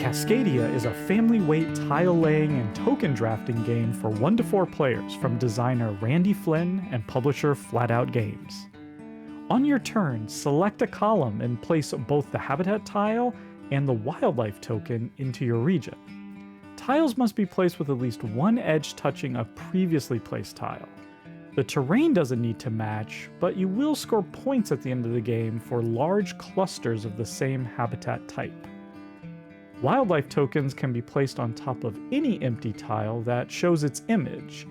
Cascadia is a family-weight tile-laying and token drafting game for 1 to 4 players from designer Randy Flynn and publisher Flatout Games. On your turn, select a column and place both the habitat tile and the wildlife token into your region. Tiles must be placed with at least one edge touching a previously placed tile. The terrain doesn't need to match, but you will score points at the end of the game for large clusters of the same habitat type. Wildlife tokens can be placed on top of any empty tile that shows its image.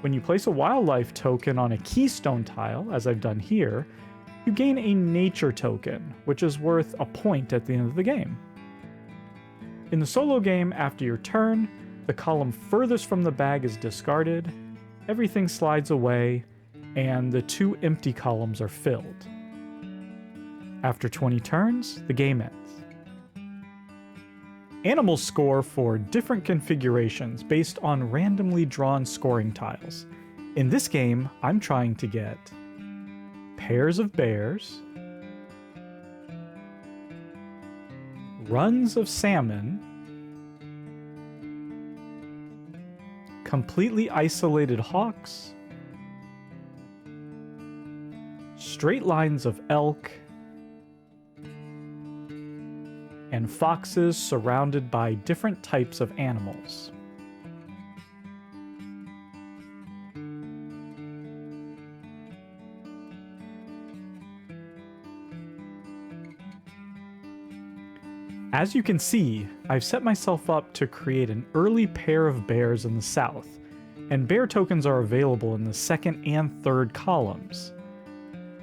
When you place a wildlife token on a keystone tile, as I've done here, you gain a nature token, which is worth a point at the end of the game. In the solo game, after your turn, the column furthest from the bag is discarded, everything slides away, and the 2 empty columns are filled. After 20 turns, the game ends. Animals score for different configurations based on randomly drawn scoring tiles. In this game, I'm trying to get pairs of bears, runs of salmon, completely isolated hawks, straight lines of elk, and foxes surrounded by different types of animals. As you can see, I've set myself up to create an early pair of bears in the south, and bear tokens are available in the second and third columns.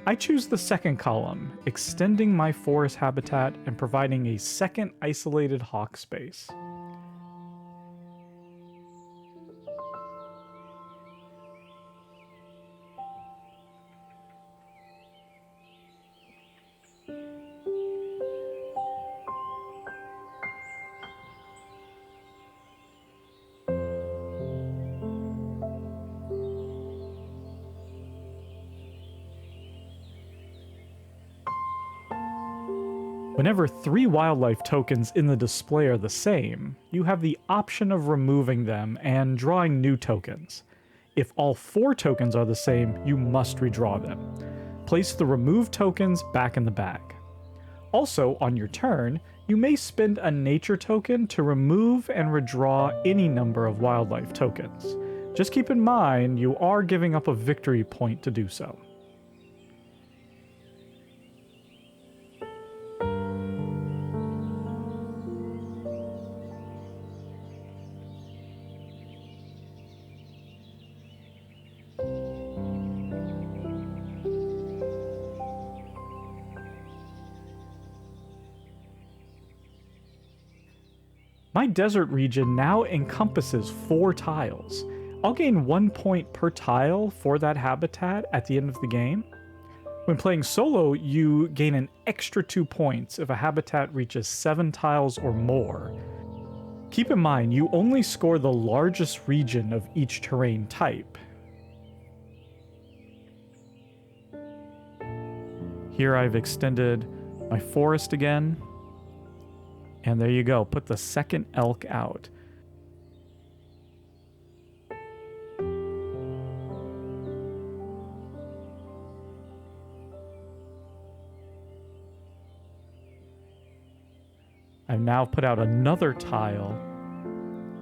I choose the second column, extending my forest habitat and providing a second isolated hawk space. Whenever 3 wildlife tokens in the display are the same, you have the option of removing them and drawing new tokens. If all 4 tokens are the same, you must redraw them. Place the removed tokens back in the bag. Also, on your turn, you may spend a nature token to remove and redraw any number of wildlife tokens. Just keep in mind, you are giving up a victory point to do so. My desert region now encompasses 4 tiles. I'll gain 1 point per tile for that habitat at the end of the game. When playing solo, you gain an extra 2 points if a habitat reaches 7 tiles or more. Keep in mind, you only score the largest region of each terrain type. Here I've extended my forest again. And there you go, put the second elk out. I've now put out another tile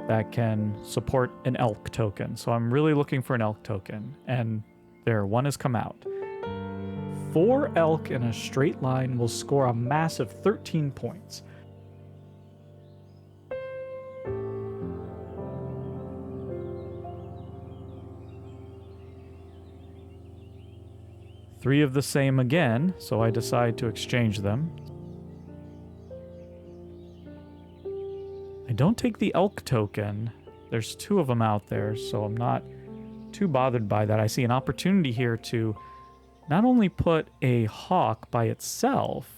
that can support an elk token. So I'm really looking for an elk token. And there, one has come out. 4 elk in a straight line will score a massive 13 points. Three of the same again, so I decide to exchange them. I don't take the elk token. There's 2 of them out there, so I'm not too bothered by that. I see an opportunity here to not only put a hawk by itself,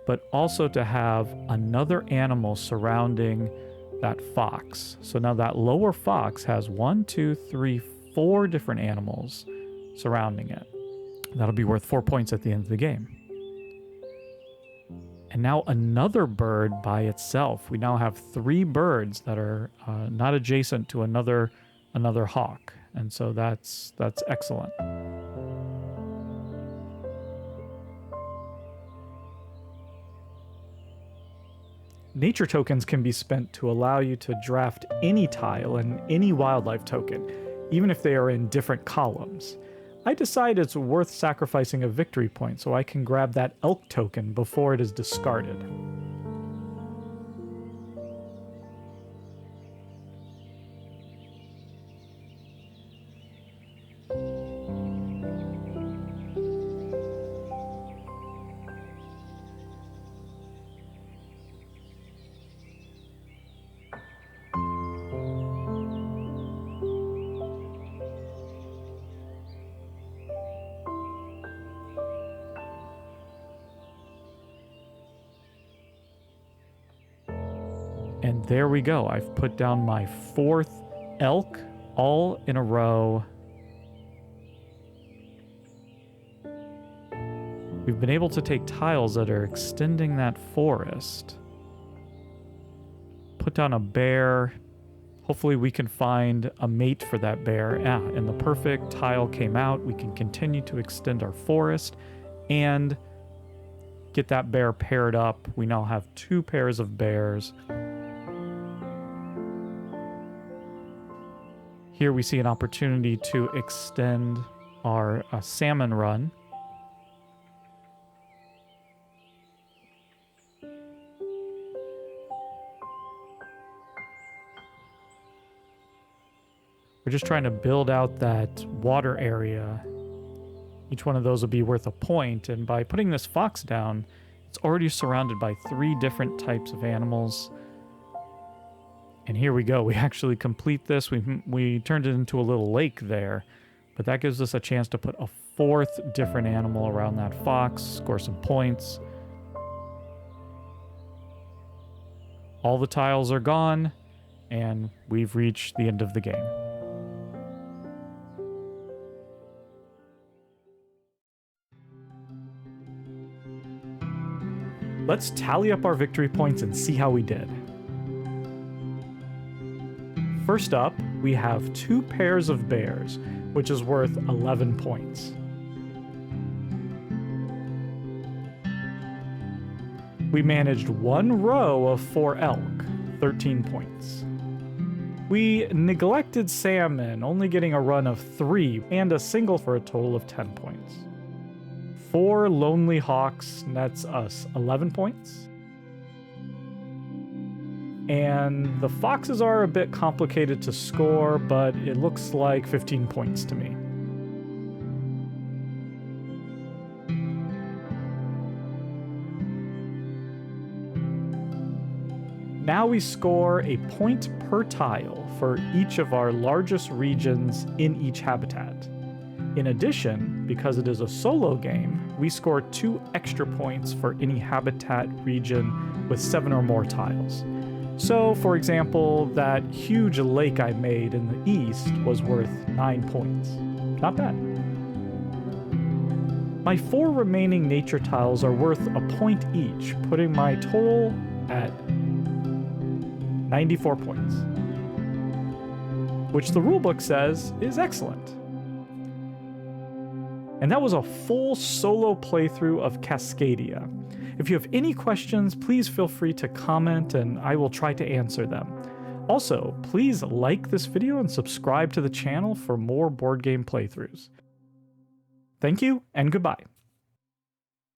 but also to have another animal surrounding that fox. So now that lower fox has 1, 2, 3, 4 different animals surrounding it. That'll be worth 4 points at the end of the game. And now another bird by itself. We now have 3 birds that are not adjacent to another hawk. And so that's excellent. Nature tokens can be spent to allow you to draft any tile and any wildlife token, even if they are in different columns. I decide it's worth sacrificing a victory point so I can grab that elk token before it is discarded. And there we go. I've put down my 4th elk all in a row. We've been able to take tiles that are extending that forest. Put down a bear. Hopefully we can find a mate for that bear. And the perfect tile came out. We can continue to extend our forest and get that bear paired up. We now have 2 pairs of bears. Here we see an opportunity to extend our salmon run. We're just trying to build out that water area. Each one of those will be worth a point, and by putting this fox down, it's already surrounded by 3 different types of animals. And here we go. We actually complete this. We turned it into a little lake there, but that gives us a chance to put a 4th different animal around that fox, score some points. All the tiles are gone, and we've reached the end of the game. Let's tally up our victory points and see how we did. First up, we have 2 pairs of bears, which is worth 11 points. We managed 1 row of 4 elk, 13 points. We neglected salmon, only getting a run of 3 and a single for a total of 10 points. 4 lonely hawks nets us 11 points. And the foxes are a bit complicated to score, but it looks like 15 points to me. Now we score a point per tile for each of our largest regions in each habitat. In addition, because it is a solo game, we score 2 extra points for any habitat region with 7 or more tiles. So, for example, that huge lake I made in the east was worth 9 points. Not bad. My 4 remaining nature tiles are worth a point each, putting my total at 94 points, which the rulebook says is excellent. And that was a full solo playthrough of Cascadia. If you have any questions, please feel free to comment and I will try to answer them. Also, please like this video and subscribe to the channel for more board game playthroughs. Thank you and goodbye.